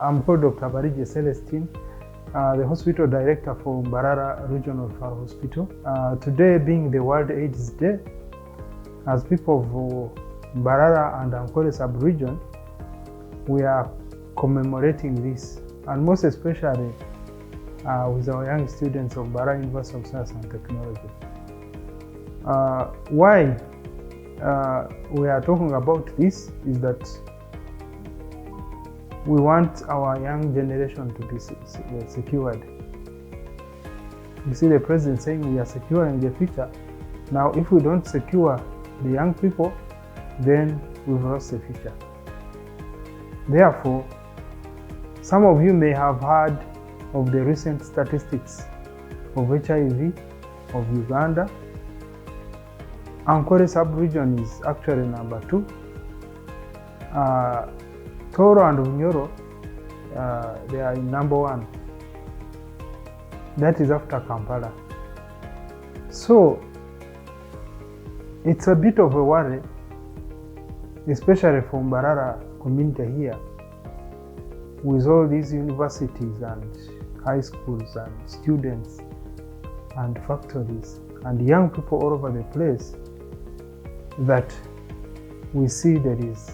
I'm called Dr. Barigye Celestine, the hospital director for Mbarara Regional Referral Hospital. Today being the World AIDS Day, as people of Mbarara and Ankole sub-region, we are commemorating this, and most especially with our young students of Mbarara University of Science and Technology. Why we are talking about this is that we want our young generation to be secured. You see the president saying we are securing the future. Now, if we don't secure the young people, then we've lost the future. Therefore, some of you may have heard of the recent statistics of HIV of Uganda. Ankole sub-region is actually number 2. Toro and Bunyoro, they are in number 1. That is after Kampala. So, it's a bit of a worry, especially for Mbarara community here, with all these universities and high schools and students and factories and young people all over the place, that we see there is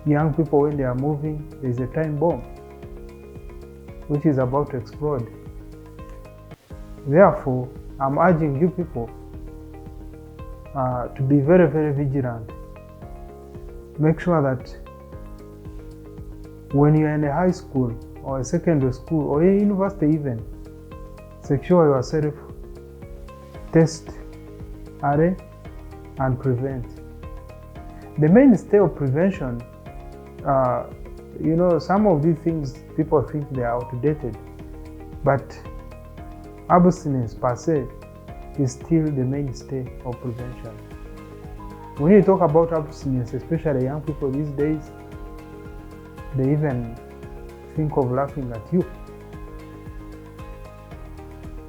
young people, when they are moving, there is a time bomb which is about to explode. Therefore, I'm urging you people to be very, very vigilant. Make sure that when you're in a high school or a secondary school or a university even, secure yourself, test, array, and prevent. The mainstay of prevention, some of these things people think they are outdated, but abstinence per se is still the mainstay of prevention. When you talk about abstinence, especially young people these days, they even think of laughing at you.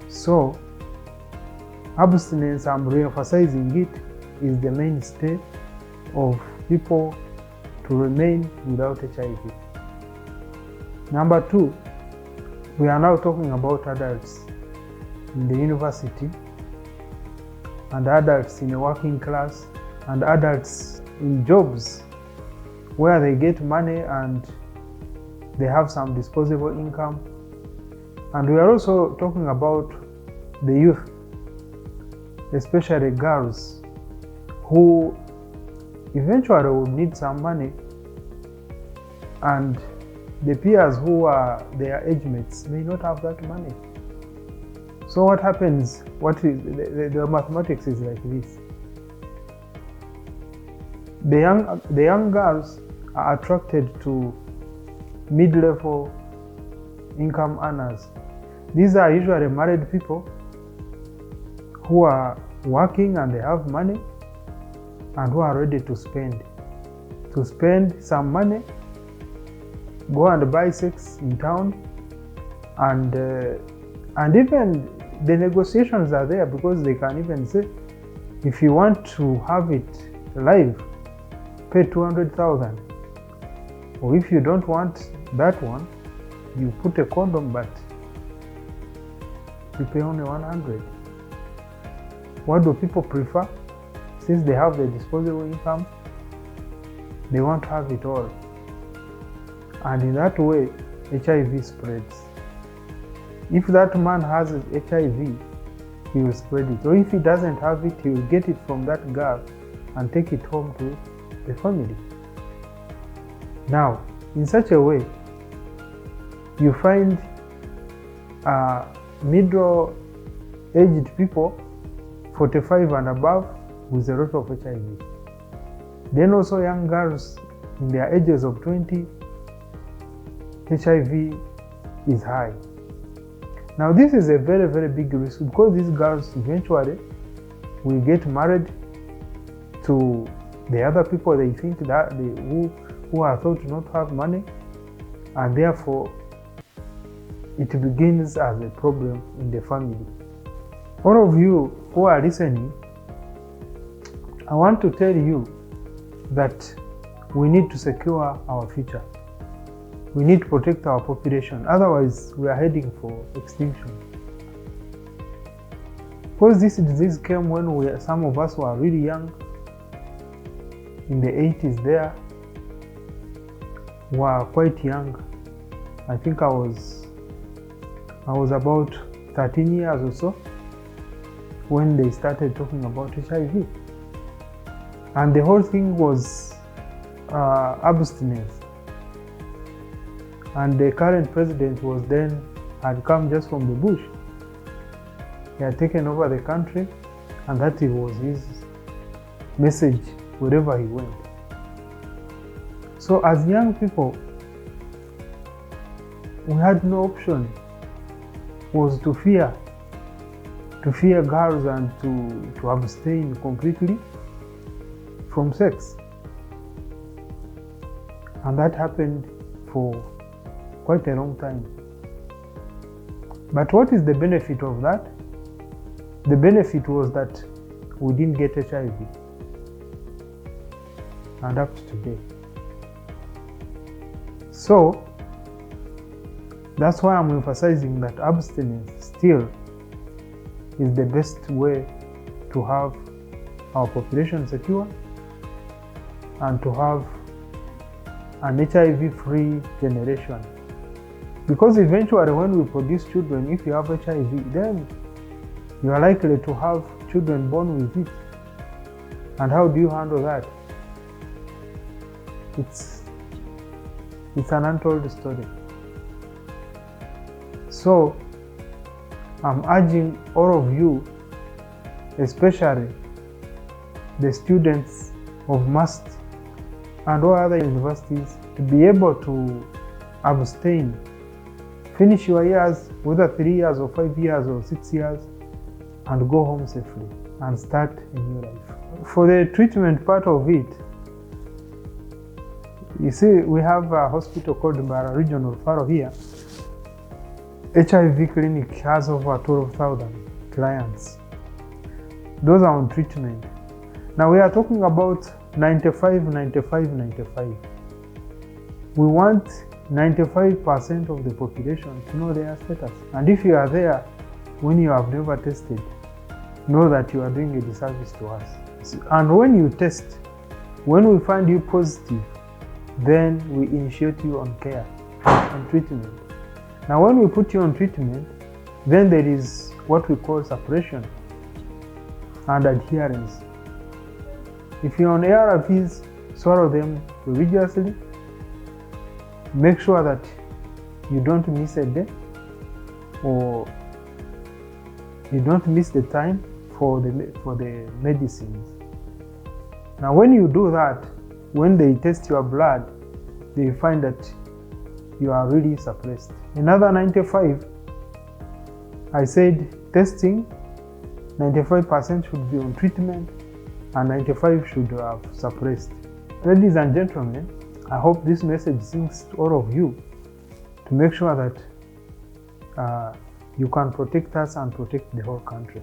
So, abstinence, I'm re-emphasizing it, is the mainstay of people to remain without HIV. Number 2, we are now talking about adults in the university and adults in a working class and adults in jobs where they get money and they have some disposable income. And we are also talking about the youth, especially girls, who eventually will need some money, and the peers who are their age mates may not have that money. So what happens, the mathematics is like this. The young girls are attracted to mid-level income earners. These are usually married people who are working and they have money and who are ready to spend some money, go and buy sex in town, and even the negotiations are there, because they can even say, if you want to have it live, pay 200,000, or if you don't want that one, you put a condom, but you pay only 100. What do people prefer? Since they have the disposable income, they want to have it all. And in that way, HIV spreads. If that man has HIV, he will spread it. Or if he doesn't have it, he will get it from that girl and take it home to the family. Now, in such a way, you find middle-aged people, 45 and above, with a lot of HIV. Then also young girls in their ages of 20, HIV is high. Now this is a very, very big risk, because these girls eventually will get married to the other people they think that who are thought not to have money, and therefore it begins as a problem in the family. All of you who are listening, I want to tell you that we need to secure our future. We need to protect our population, otherwise we are heading for extinction. Because this disease came when some of us were really young, in the 80s there, were quite young. I think I was about 13 years or so when they started talking about HIV. And the whole thing was abstinence. And the current president had come just from the bush. He had taken over the country, and that was his message wherever he went. So as young people, we had no option, was to fear girls and to abstain completely from sex. And that happened for quite a long time. But what is the benefit of that? The benefit was that we didn't get HIV. And up to today. So, that's why I'm emphasizing that abstinence still is the best way to have our population secure and to have an HIV-free generation. Because eventually when we produce children, if you have HIV, then you are likely to have children born with it. And how do you handle that? It's an untold story. So I'm urging all of you, especially the students of MUST and all other universities, to be able to abstain. Finish your years, whether 3 years or 5 years or 6 years, and go home safely and start a new life. For the treatment part of it, you see, we have a hospital called Mbarara Regional Referral here. HIV clinic has over 12,000 clients. Those are on treatment. Now we are talking about 95, 95, 95. We want 95% of the population to know their status. And if you are there when you have never tested, know that you are doing a disservice to us. And when you test, when we find you positive, then we initiate you on care, on treatment. Now when we put you on treatment, then there is what we call suppression and adherence. If you're on ARVs, swallow them religiously. Make sure that you don't miss a day or you don't miss the time for the medicines. Now when you do that, when they test your blood, they find that you are really suppressed. Another 95, I said testing, 95% should be on treatment and 95 should have suppressed. Ladies and gentlemen, I hope this message sinks to all of you to make sure that you can protect us and protect the whole country.